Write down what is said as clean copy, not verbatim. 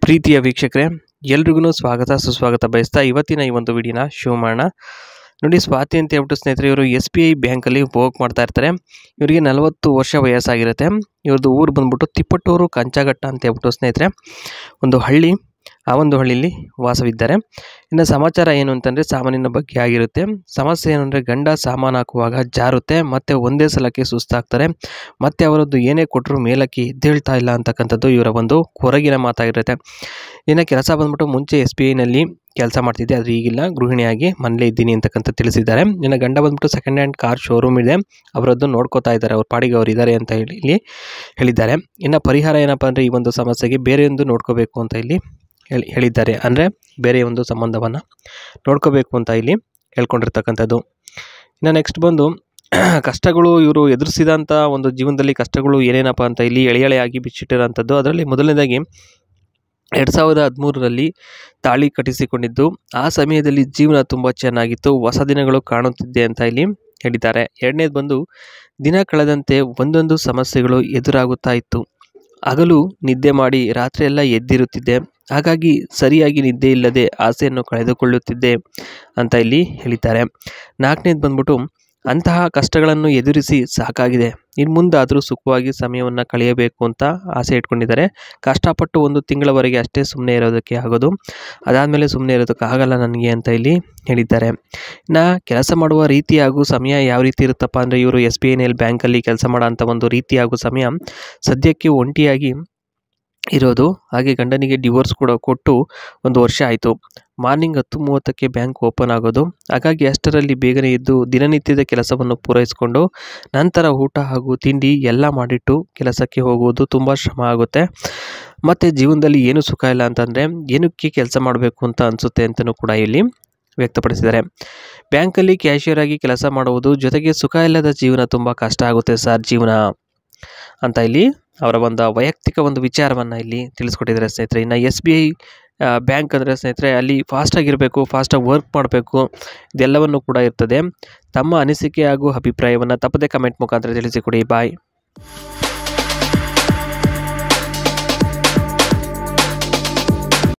ಪ್ರೀತಿಯ ವೀಕ್ಷಕರೇ, ಎಲ್ರಿಗೂ ಸ್ವಾಗತ ಸುಸ್ವಾಗತ ಬಯಸ್ತಾ ಇವತ್ತಿನ ಈ ಒಂದು ವಿಡಿಯೋನ ಶುರು ಮಾಡೋಣ. ನೋಡಿ, ಸ್ವಾತಿ ಅಂತ ಹೇಳ್ಬಿಟ್ಟು ಸ್ನೇಹಿತರೆ, ಇವರು SBI ಬ್ಯಾಂಕಲ್ಲಿ ವರ್ಕ್ ಮಾಡ್ತಾ ಇರ್ತಾರೆ. ಇವರಿಗೆ 40 ವರ್ಷ ವಯಸ್ಸಾಗಿರುತ್ತೆ. ಇವ್ರದ್ದು ಊರು ಬಂದ್ಬಿಟ್ಟು ತಿಪ್ಪಟೂರು ಕಂಚಘಟ್ಟ ಅಂತ ಹೇಳ್ಬಿಟ್ಟು ಸ್ನೇಹಿತರೆ, ಒಂದು ಹಳ್ಳಿ. ಆ ಒಂದು ಹಳ್ಳಿಯಲ್ಲಿ ವಾಸವಿದ್ದಾರೆ. ಇನ್ನು ಸಮಾಚಾರ ಏನು ಅಂತಂದರೆ ಸಾಮಾನಿನ ಬಗ್ಗೆ ಆಗಿರುತ್ತೆ. ಸಮಸ್ಯೆ ಏನು ಅಂದರೆ ಗಂಡ ಸಾಮಾನು ಹಾಕುವಾಗ ಜಾರುತ್ತೆ, ಮತ್ತು ಒಂದೇ ಸಲಕ್ಕೆ ಸುಸ್ತಾಗ್ತಾರೆ, ಮತ್ತು ಅವರದ್ದು ಏನೇ ಕೊಟ್ಟರು ಮೇಲಕ್ಕೆ ಎದ್ದೇಳ್ತಾ ಇಲ್ಲ ಅಂತಕ್ಕಂಥದ್ದು ಇವರ ಒಂದು ಹೊರಗಿನ ಮಾತಾಗಿರುತ್ತೆ. ಇನ್ನು ಕೆಲಸ ಬಂದ್ಬಿಟ್ಟು ಮುಂಚೆ SBIನಲ್ಲಿ ಕೆಲಸ ಮಾಡ್ತಿದ್ದೆ, ಆದರೆ ಈಗಿಲ್ಲ, ಗೃಹಿಣಿಯಾಗಿ ಮನೇಲೇ ಇದ್ದೀನಿ ಅಂತಕ್ಕಂಥ ತಿಳಿಸಿದ್ದಾರೆ. ಇನ್ನು ಗಂಡ ಬಂದ್ಬಿಟ್ಟು ಸೆಕೆಂಡ್ ಹ್ಯಾಂಡ್ ಕಾರ್ ಶೋರೂಮ್ ಇದೆ, ಅವರದ್ದು ನೋಡ್ಕೋತಾ ಇದ್ದಾರೆ, ಅವ್ರ ಪಾಡಿಗೆ ಅವರು ಇದ್ದಾರೆ ಅಂತ ಇಲ್ಲಿ ಹೇಳಿದ್ದಾರೆ. ಇನ್ನು ಪರಿಹಾರ ಏನಪ್ಪ ಅಂದರೆ ಈ ಒಂದು ಸಮಸ್ಯೆಗೆ ಬೇರೆಯೊಂದು ನೋಡ್ಕೋಬೇಕು ಅಂತ ಇಲ್ಲಿ ಹೇಳಿದ್ದಾರೆ. ಅಂದರೆ ಬೇರೆ ಒಂದು ಸಂಬಂಧವನ್ನು ನೋಡ್ಕೋಬೇಕು ಅಂತ ಇಲ್ಲಿ ಹೇಳ್ಕೊಂಡಿರ್ತಕ್ಕಂಥದ್ದು. ಇನ್ನು ನೆಕ್ಸ್ಟ್ ಬಂದು ಕಷ್ಟಗಳು, ಇವರು ಎದುರಿಸಿದಂಥ ಒಂದು ಜೀವನದಲ್ಲಿ ಕಷ್ಟಗಳು ಏನೇನಪ್ಪ ಅಂತ ಇಲ್ಲಿ ಎಳೆಯಾಗಿ ಬಿಚ್ಚಿಟ್ಟಿರೋಂಥದ್ದು. ಅದರಲ್ಲಿ ಮೊದಲನೇದಾಗಿ 2013ರಲ್ಲಿ ತಾಳಿ ಕಟ್ಟಿಸಿಕೊಂಡಿದ್ದು. ಆ ಸಮಯದಲ್ಲಿ ಜೀವನ ತುಂಬ ಚೆನ್ನಾಗಿತ್ತು, ಹೊಸ ದಿನಗಳು ಕಾಣುತ್ತಿದ್ದೆ ಅಂತ ಇಲ್ಲಿ ಹೇಳಿದ್ದಾರೆ. ಎರಡನೇದು ಬಂದು ದಿನ ಕಳೆದಂತೆ ಒಂದೊಂದು ಸಮಸ್ಯೆಗಳು ಎದುರಾಗುತ್ತಾ ಇತ್ತು. ಹಗಲು ನಿದ್ದೆ ಮಾಡಿ ರಾತ್ರಿಯೆಲ್ಲ ಎದ್ದಿರುತ್ತಿದ್ದೆ, ಹಾಗಾಗಿ ಸರಿಯಾಗಿ ನಿದ್ದೆ ಇಲ್ಲದೆ ಆಸೆಯನ್ನು ಕಳೆದುಕೊಳ್ಳುತ್ತಿದ್ದೆ ಅಂತ ಇಲ್ಲಿ ಹೇಳಿದ್ದಾರೆ. ನಾಲ್ಕನೇದು ಬಂದ್ಬಿಟ್ಟು ಅಂತಹ ಕಷ್ಟಗಳನ್ನು ಎದುರಿಸಿ ಸಾಕಾಗಿದೆ, ಇನ್ನು ಮುಂದಾದರೂ ಸುಖವಾಗಿ ಸಮಯವನ್ನು ಕಳೆಯಬೇಕು ಅಂತ ಆಸೆ ಇಟ್ಕೊಂಡಿದ್ದಾರೆ. ಕಷ್ಟಪಟ್ಟು 1 ತಿಂಗಳವರೆಗೆ ಅಷ್ಟೇ ಸುಮ್ಮನೆ ಇರೋದಕ್ಕೆ ಆಗೋದು, ಅದಾದಮೇಲೆ ಸುಮ್ಮನೆ ಇರೋದಕ್ಕಾಗಲ್ಲ ನನಗೆ ಅಂತ ಇಲ್ಲಿ ಹೇಳಿದ್ದಾರೆ. ಇನ್ನು ಕೆಲಸ ಮಾಡುವ ರೀತಿ ಹಾಗೂ ಸಮಯ ಯಾವ ರೀತಿ ಇರುತ್ತಪ್ಪ ಅಂದರೆ ಇವರು SBIನಲ್ಲಿ ಬ್ಯಾಂಕಲ್ಲಿ ಕೆಲಸ ಮಾಡೋ ಅಂಥ ಒಂದು ರೀತಿ ಹಾಗೂ ಸಮಯ ಸದ್ಯಕ್ಕೆ ಒಂಟಿಯಾಗಿ ಇರೋದು. ಹಾಗೆ ಗಂಡನಿಗೆ ಡಿವೋರ್ಸ್ ಕೂಡ ಕೊಟ್ಟು 1 ವರ್ಷ ಆಯಿತು. ಮಾರ್ನಿಂಗ್ 10:30ಕ್ಕೆ ಬ್ಯಾಂಕ್ ಓಪನ್ ಆಗೋದು, ಹಾಗಾಗಿ ಅಷ್ಟರಲ್ಲಿ ಬೇಗನೆ ಇದ್ದು ದಿನನಿತ್ಯದ ಕೆಲಸವನ್ನು ಪೂರೈಸಿಕೊಂಡು ನಂತರ ಊಟ ಹಾಗೂ ತಿಂಡಿ ಎಲ್ಲ ಮಾಡಿಟ್ಟು ಕೆಲಸಕ್ಕೆ ಹೋಗುವುದು ತುಂಬ ಶ್ರಮ ಆಗುತ್ತೆ. ಮತ್ತು ಜೀವನದಲ್ಲಿ ಏನೂ ಸುಖ ಇಲ್ಲ ಅಂತಂದರೆ ಏನಕ್ಕೆ ಕೆಲಸ ಮಾಡಬೇಕು ಅಂತ ಅನಿಸುತ್ತೆ ಅಂತಲೂ ಕೂಡ ಇಲ್ಲಿ ವ್ಯಕ್ತಪಡಿಸಿದ್ದಾರೆ. ಬ್ಯಾಂಕಲ್ಲಿ ಕ್ಯಾಶಿಯರ್ ಆಗಿ ಕೆಲಸ ಮಾಡುವುದು ಜೊತೆಗೆ ಸುಖ ಇಲ್ಲದ ಜೀವನ ತುಂಬ ಕಷ್ಟ ಆಗುತ್ತೆ ಸರ್ ಜೀವನ ಅಂತ ಇಲ್ಲಿ ಅವರ ಒಂದು ವೈಯಕ್ತಿಕ ಒಂದು ವಿಚಾರವನ್ನು ಇಲ್ಲಿ ತಿಳಿಸ್ಕೊಟ್ಟಿದ್ದಾರೆ ಸ್ನೇಹಿತರೆ. ಇನ್ನು SBI ಬ್ಯಾಂಕ್ ಅಂದರೆ ಸ್ನೇಹಿತರೆ, ಅಲ್ಲಿ ಫಾಸ್ಟಾಗಿರಬೇಕು, ಫಾಸ್ಟಾಗಿ ವರ್ಕ್ ಮಾಡಬೇಕು, ಇದೆಲ್ಲವನ್ನು ಕೂಡ ಇರ್ತದೆ. ತಮ್ಮ ಅನಿಸಿಕೆ ಹಾಗೂ ಅಭಿಪ್ರಾಯವನ್ನು ತಪ್ಪದೇ ಕಮೆಂಟ್ ಮುಖಾಂತರ ತಿಳಿಸಿಕೊಡಿ. ಬಾಯ್.